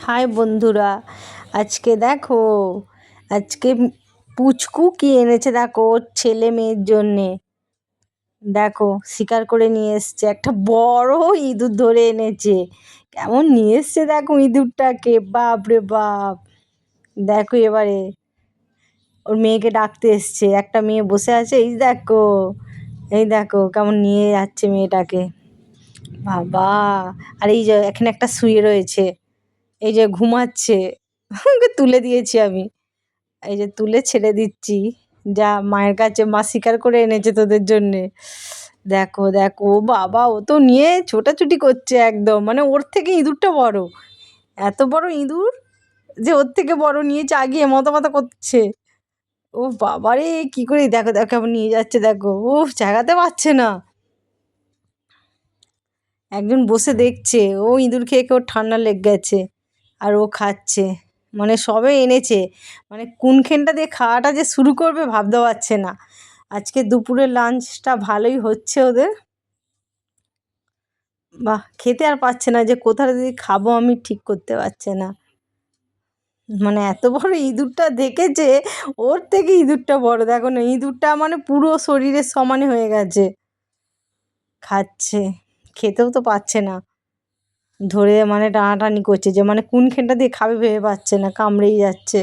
High বন্ধুরা, আজকে দেখো আজকে পুচকু কি এনেছে দেখো ওর ছেলে মেয়ের জন্যে। দেখো শিকার করে নিয়ে এসছে, একটা বড় ইঁদুর ধরে এনেছে। কেমন নিয়ে এসছে দেখো ইঁদুরটাকে, বাপ রে বাপ। দেখো এবারে ওর মেয়েকে ডাকতে এসছে, একটা মেয়ে বসে আছে, এই দেখো কেমন নিয়ে যাচ্ছে মেয়েটাকে, বাবা। আর এই যে এখানে একটা শুয়ে রয়েছে, এই যে ঘুমাচ্ছে, ওকে তুলে দিয়েছি আমি, এই যে তুলে ছেড়ে দিচ্ছি। যা মায়ের কাছে, মা শিকার করে এনেছে তোদের জন্যে। দেখো দেখো, ও বাবা, ও তো নিয়ে ছোটাছুটি করছে একদম, মানে ওর থেকে ইঁদুরটা বড়, এত বড় ইঁদুর যে ওর থেকে বড় নিয়েছে, আগিয়ে মতো মতো করছে। ও বাবারে, কি করে, দেখো দেখো কেমন নিয়ে যাচ্ছে, দেখো ও জাগাতে পারছে না। একজন বসে দেখছে, ও ইঁদুর খেয়ে খেয়ে ওর ঠান্ডা লেগে গেছে আর ও খাচ্ছে। মানে সবে এনেছে, মানে কোনখানটা দিয়ে খাওয়াটা যে শুরু করবে ভাবতে পারছে না। আজকে দুপুরের লাঞ্চটা ভালোই হচ্ছে ওদের। বাহ, খেতে আর পাচ্ছে না, যে কোথা দিয়ে খাবো আমি ঠিক করতে পারছে না। মানে এত বড় ইঁদুরটা দেখেছে, ওর থেকে ইঁদুরটা বড়, দেখো না, ইঁদুরটা মানে পুরো শরীরের সমানে হয়ে গেছে। খাচ্ছে, খেতেও তো পাচ্ছে না, ধরে মানে টানাটানি করছে, যে মানে কোনখানটা দিয়ে খাবে ভেবে পাচ্ছে না, কামড়েই যাচ্ছে।